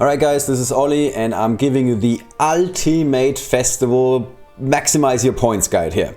Alright guys, this is Ollie and I'm giving you the ultimate festival maximize your points guide here.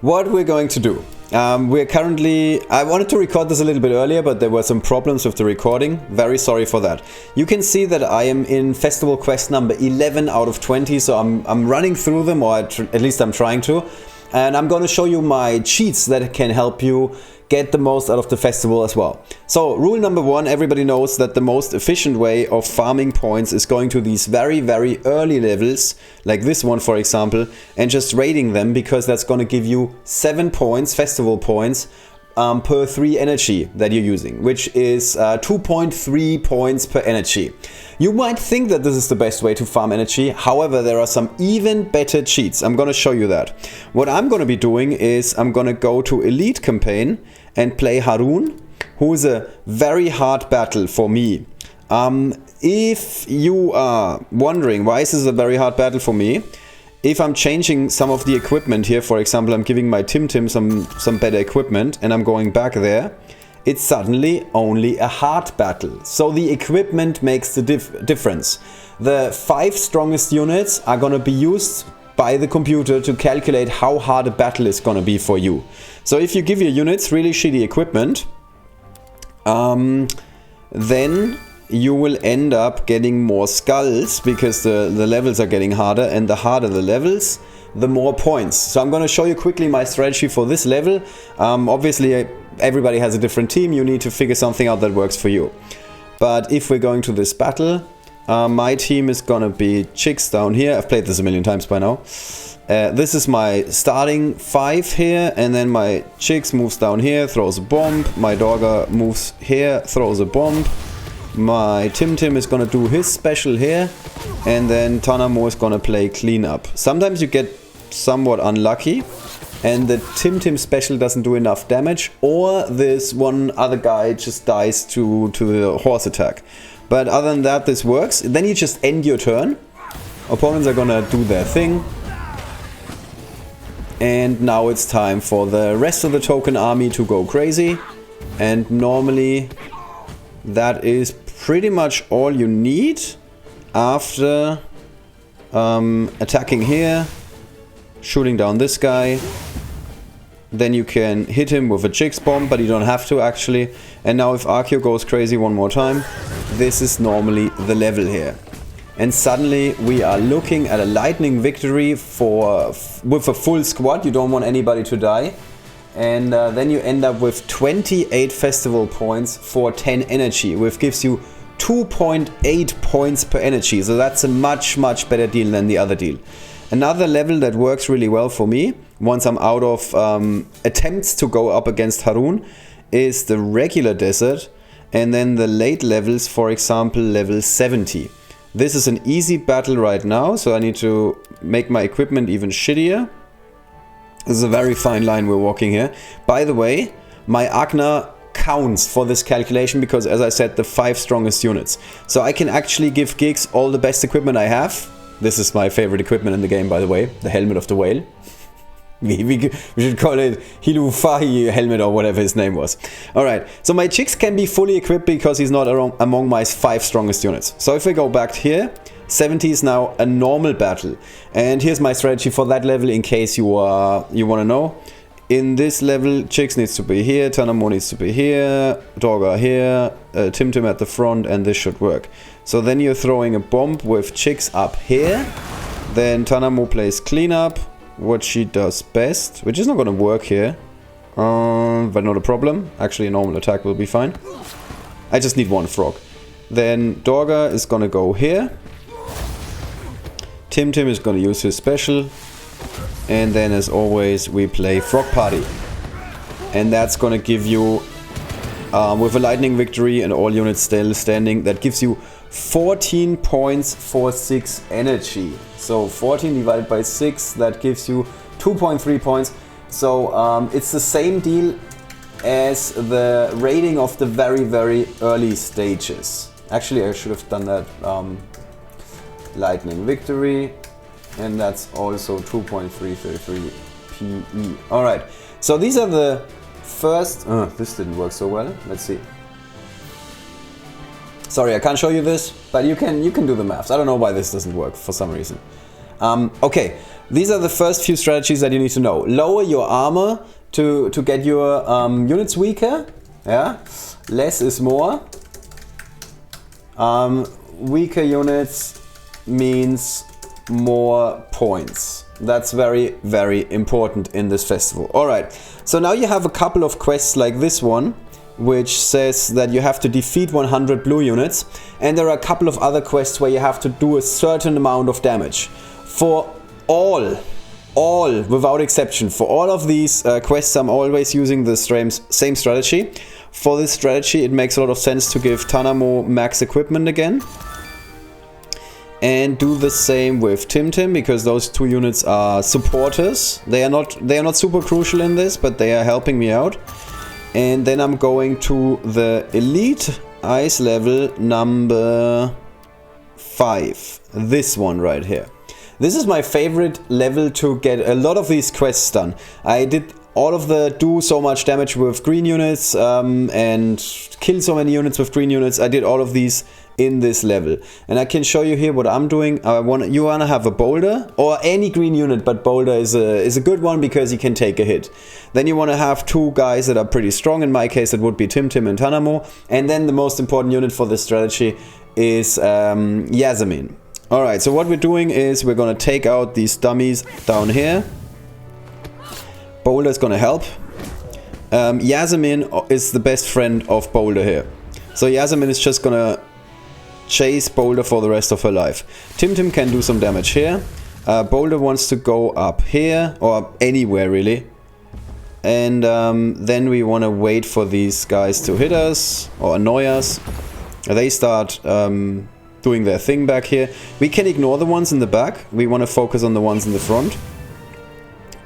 What we're going to do, we're currently, I wanted to record this a little bit earlier, but there were some problems with the recording. Very sorry for that. You can see that I am in festival quest number 11 out of 20, so I'm running through them, or at least I'm trying to. And I'm going to show you my cheats that can help you get the most out of the festival as well. So rule number one, everybody knows that the most efficient way of farming points is going to these very early levels, like this one for example, and just raiding them, because that's going to give you 7 points, festival points, per 3 energy that you're using, which is 2.3 points per energy. You might think that this is the best way to farm energy, however there are some even better cheats. I'm going to show you that. What I'm going to be doing is I'm going to go to Elite Campaign and play Harun, who is a very hard battle for me. If you are wondering why is this a very hard battle for me, if I'm changing some of the equipment here, for example, I'm giving my Tim some better equipment and I'm going back there, it's suddenly only a hard battle. So the equipment makes the difference. The 5 strongest units are going to be used by the computer to calculate how hard a battle is going to be for you. So if you give your units really shitty equipment, then you will end up getting more skulls, because the levels are getting harder, and the harder the levels, the more points. So I'm going to show you quickly my strategy for this level. Obviously everybody has a different team, you need to figure something out that works for you. But if we're going to this battle, my team is going to be chicks down here. I've played this a million times by now. This is my starting 5 here, and then my chicks moves down here, throws a bomb. My dogger moves here, throws a bomb. My Tim is gonna do his special here, and then Tanamo is gonna play cleanup. Sometimes you get somewhat unlucky and the Tim special doesn't do enough damage, or this one other guy just dies to the horse attack. But other than that, this works. Then you just end your turn. Opponents are gonna do their thing. And now it's time for the rest of the token army to go crazy. And normally that is pretty much all you need after attacking here, shooting down this guy. Then you can hit him with a Jigs bomb, but you don't have to actually. And now if Arceus goes crazy one more time, this is normally the level here. And suddenly we are looking at a lightning victory with a full squad. You don't want anybody to die. And then you end up with 28 festival points for 10 energy, which gives you 2.8 points per energy. So that's a much better deal than the other deal. Another level that works really well for me, once I'm out of attempts to go up against Harun, is the regular desert, and then the late levels, for example level 70. This is an easy battle right now, so I need to make my equipment even shittier. This is a very fine line we're walking here. By the way, my Agna counts for this calculation because, as I said, the 5 strongest units. So I can actually give Gigs all the best equipment I have. This is my favorite equipment in the game, by the way. The Helmet of the Whale. We should call it Hilufahi helmet or whatever his name was. Alright, so my Chicks can be fully equipped because he's not among my 5 strongest units. So if we go back here, 70 is now a normal battle. And here's my strategy for that level in case you want to know. In this level, Chicks needs to be here, Tanamo needs to be here, Dogger here, Tim at the front, and this should work. So then you're throwing a bomb with Chicks up here. Then Tanamo plays cleanup, what she does best, which is not going to work here. But not a problem. Actually, a normal attack will be fine. I just need 1 frog. Then Dogger is going to go here. Tim is going to use his special, and then as always we play Frog Party, and that's going to give you with a lightning victory and all units still standing, that gives you 14 points for 6 energy. So 14 divided by 6, that gives you 2.3 points. So it's the same deal as the rating of the very early stages. Actually I should have done that. Lightning victory, and that's also 2.333 PE. Alright, so these are the first... this didn't work so well. Let's see. Sorry, I can't show you this, but you can do the maths. I don't know why this doesn't work for some reason. Okay, these are the first few strategies that you need to know. Lower your armor to get your units weaker. Yeah, less is more. Weaker units means more points. That's very, very important in this festival. Alright, so now you have a couple of quests like this one, which says that you have to defeat 100 blue units, and there are a couple of other quests where you have to do a certain amount of damage. For all without exception, for all of these quests, I'm always using the same strategy. For this strategy, it makes a lot of sense to give Tanamo max equipment again. And do the same with Tim, because those two units are supporters. They are not super crucial in this, but they are helping me out. And then I'm going to the elite ice level number 5. This one right here. This is my favorite level to get a lot of these quests done. I did all of the do so much damage with green units and kill so many units with green units. I did all of these in this level, and I can show you here what I'm doing. You wanna have a boulder or any green unit, but boulder is a good one because you can take a hit. Then you wanna have two guys that are pretty strong. In my case, it would be Tim and Tanamo. And then the most important unit for this strategy is Yasemin. All right, so what we're doing is we're gonna take out these dummies down here. Boulder is gonna help. Yasemin is the best friend of Boulder here. So Yasemin is just gonna chase Boulder for the rest of her life. Tim can do some damage here. Boulder wants to go up here, or anywhere really. And then we want to wait for these guys to hit us, or annoy us. They start doing their thing back here. We can ignore the ones in the back. We want to focus on the ones in the front.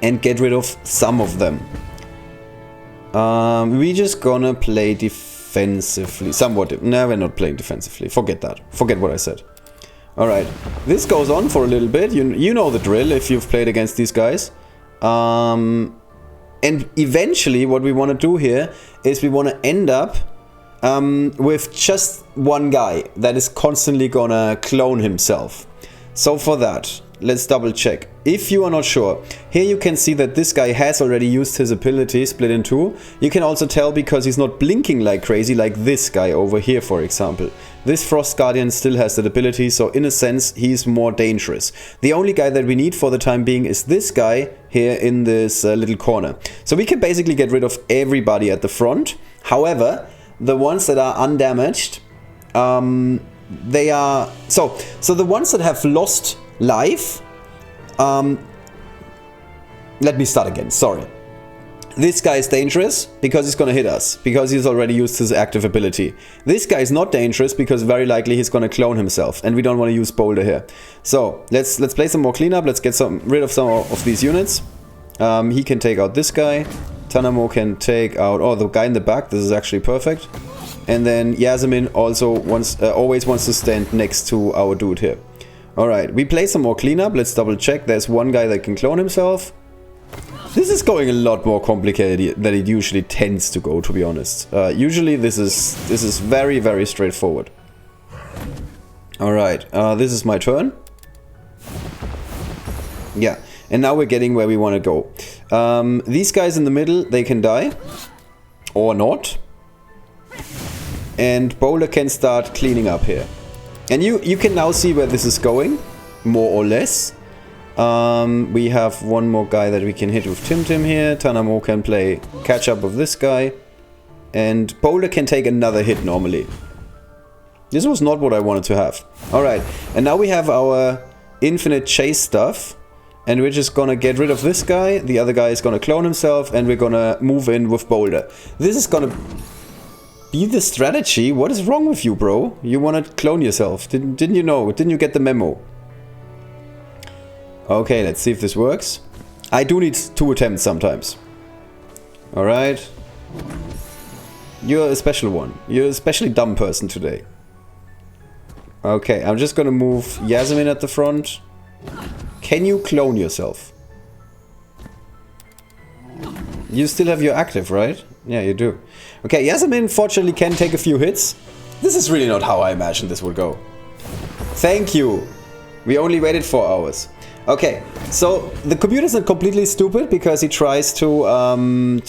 And get rid of some of them. We just gonna play defensively. Somewhat. No, we're not playing defensively. Forget that. Forget what I said. Alright. This goes on for a little bit. You know the drill if you've played against these guys. And eventually what we want to do here is we want to end up with just one guy that is constantly gonna clone himself. So for that, let's double check. If you are not sure, here you can see that this guy has already used his ability, split in two. You can also tell because he's not blinking like crazy, like this guy over here, for example. This Frost Guardian still has that ability, so in a sense, he's more dangerous. The only guy that we need for the time being is this guy here in this little corner. So we can basically get rid of everybody at the front. However, the ones that are undamaged, they are... So the ones that have lost life... let me start again, sorry. This guy is dangerous because he's gonna hit us, because he's already used his active ability. This guy is not dangerous because very likely he's gonna clone himself, and we don't want to use Boulder here. So let's play some more cleanup. Let's get rid of some of these units. He can take out this guy. Tanamo can take out the guy in the back. This is actually perfect. And then Yasemin also always wants to stand next to our dude here. Alright, we play some more cleanup. Let's double check. There's one guy that can clone himself. This is going a lot more complicated than it usually tends to go, to be honest. Usually this is very, very straightforward. Alright, this is my turn. Yeah, and now we're getting where we want to go. These guys in the middle, they can die. Or not. And Boulder can start cleaning up here. And you can now see where this is going, more or less. We have one more guy that we can hit with Tim here. Tanamo can play catch up with this guy. And Boulder can take another hit normally. This was not what I wanted to have. Alright, and now we have our infinite chase stuff. And we're just gonna get rid of this guy. The other guy is gonna clone himself, and we're gonna move in with Boulder. This is gonna... be the strategy? What is wrong with you, bro? You wanna clone yourself. Didn't you know? Didn't you get the memo? Okay, let's see if this works. I do need 2 attempts sometimes. Alright. You're a special one. You're a especially dumb person today. Okay, I'm just gonna move Yasemin at the front. Can you clone yourself? You still have your active, right? Yeah, you do. Okay, Yasemin fortunately can take a few hits. This is really not how I imagined this would go. Thank you. We only waited 4 hours. Okay, so the computer's not completely stupid because he tries to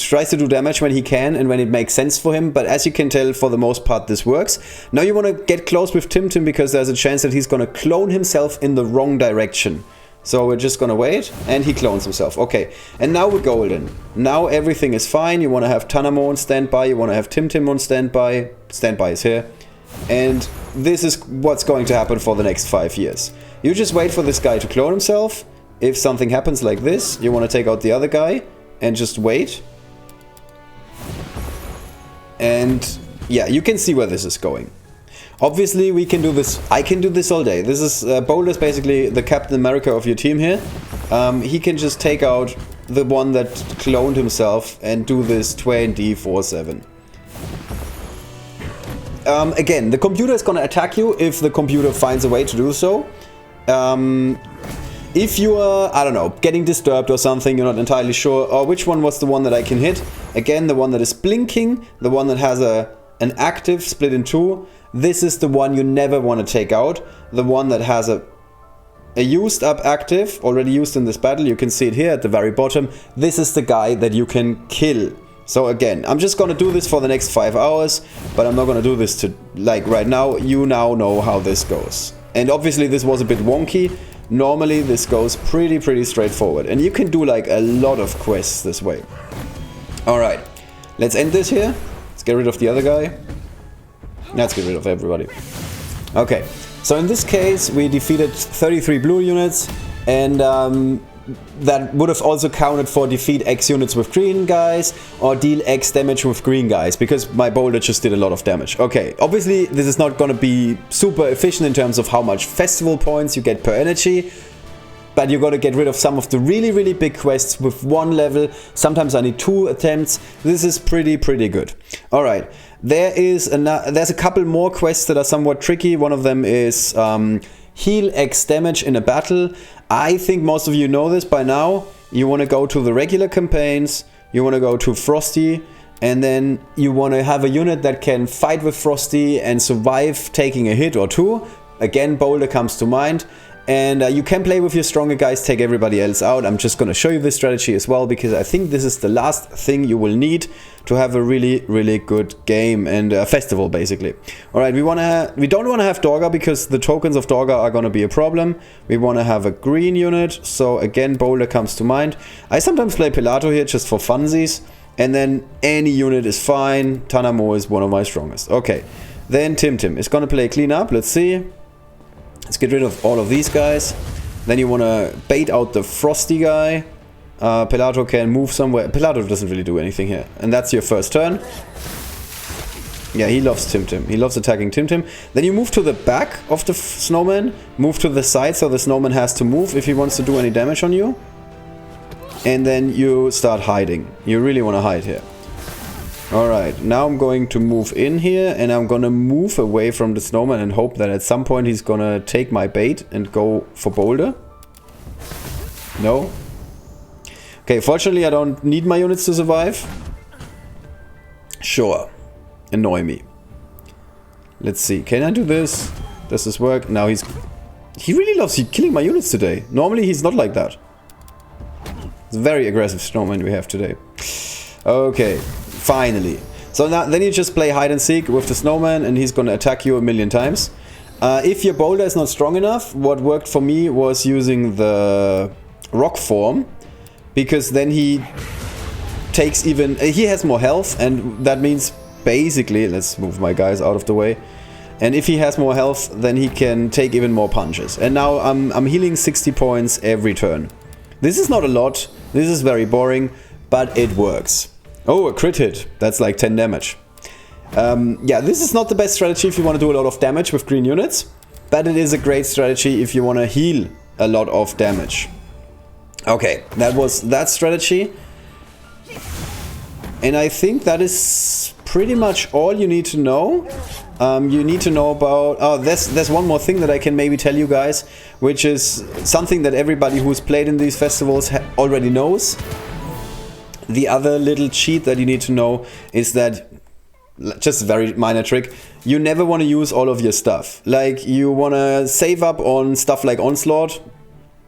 do damage when he can and when it makes sense for him. But as you can tell, for the most part, this works. Now you want to get close with Tim because there's a chance that he's going to clone himself in the wrong direction. So we're just going to wait, and he clones himself. Okay, and now we're golden. Now everything is fine. You want to have Tanamo on standby. You want to have Tim on standby. Standby is here. And this is what's going to happen for the next 5 years. You just wait for this guy to clone himself. If something happens like this, you want to take out the other guy and just wait. And yeah, you can see where this is going. Obviously, we can do this. I can do this all day. This is Boulder's basically the Captain America of your team here. He can just take out the one that cloned himself and do this 24/7. Again, the computer is going to attack you if the computer finds a way to do so. If you are, I don't know, getting disturbed or something, you're not entirely sure, or which one was the one that I can hit. Again, the one that is blinking, the one that has an active split in two. This is the one you never want to take out. The one that has a used up active, already used in this battle. You can see it here at the very bottom. This is the guy that you can kill. So again, I'm just going to do this for the next 5 hours, but I'm not going to do this to, like, right now. You now know how this goes. And obviously this was a bit wonky. Normally this goes pretty straightforward. And you can do like a lot of quests this way. Alright, let's end this here. Let's get rid of the other guy. Let's get rid of everybody. Okay, so in this case we defeated 33 blue units. And that would have also counted for defeat X units with green guys or deal X damage with green guys, because my boulder just did a lot of damage. Okay, obviously this is not going to be super efficient in terms of how much festival points you get per energy, but you got to get rid of some of the really big quests with 1 level. Sometimes I need 2 attempts. This is pretty good. Alright, there's a couple more quests that are somewhat tricky. One of them is heal X damage in a battle. I think most of you know this by now. You want to go to the regular campaigns, you want to go to Frosty, and then you want to have a unit that can fight with Frosty and survive taking a hit or 2. Again, Boulder comes to mind. And you can play with your stronger guys, take everybody else out. I'm just going to show you this strategy as well, because I think this is the last thing you will need to have a really good game and festival, basically. Alright, we don't want to have Dorga, because the tokens of Dorga are going to be a problem. We want to have a green unit, so again, Boulder comes to mind. I sometimes play Pelato here just for funsies, and then any unit is fine. Tanamo is one of my strongest. Okay, then Tim is going to play clean up. Let's see. Let's get rid of all of these guys. Then you want to bait out the Frosty guy. Pelato can move somewhere. Pelato doesn't really do anything here. And that's your first turn. Yeah, he loves Tim. He loves attacking Tim. Then you move to the back of the snowman. Move to the side so the snowman has to move if he wants to do any damage on you. And then you start hiding. You really want to hide here. Alright, now I'm going to move in here, and I'm gonna move away from the snowman and hope that at some point he's gonna take my bait and go for Boulder. No? Okay, fortunately I don't need my units to survive. Sure. Annoy me. Let's see, can I do this? Does this work? Now he really loves killing my units today. Normally he's not like that. It's a very aggressive snowman we have today. Okay. Finally. So now, then you just play hide and seek with the snowman, and he's gonna attack you a million times. If your boulder is not strong enough, what worked for me was using the rock form, because then he takes he has more health, and that means basically, let's move my guys out of the way, and if he has more health, then he can take even more punches. And now I'm healing 60 points every turn. This is not a lot, this is very boring, but it works. Oh, a crit hit. That's like 10 damage. Yeah, this is not the best strategy if you want to do a lot of damage with green units, but it is a great strategy if you want to heal a lot of damage. Okay, that was that strategy. And I think that is pretty much all you need to know. You need to know about... Oh, there's one more thing that I can maybe tell you guys, which is something that everybody who's played in these festivals already knows. The other little cheat that you need to know is that just a very minor trick. You never want to use all of your stuff. Like, you want to save up on stuff like Onslaught.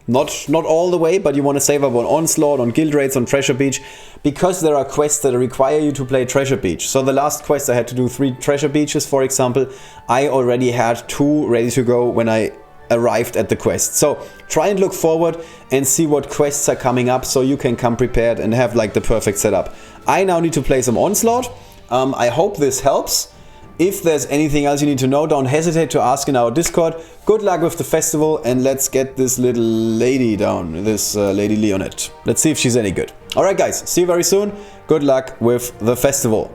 Not all the way, but you want to save up on Onslaught, on Guild Raids, on Treasure Beach, because there are quests that require you to play Treasure Beach. So the last quest I had to do 3 Treasure Beaches, for example. I already had 2 ready to go when I arrived at the quest. So try and look forward and see what quests are coming up so you can come prepared and have like the perfect setup. I now need to play some Onslaught. I hope this helps. If there's anything else you need to know, don't hesitate to ask in our Discord. Good luck with the festival, and let's get this little lady down, this Lady Leonette. Let's see if she's any good. Alright guys, see you very soon. Good luck with the festival.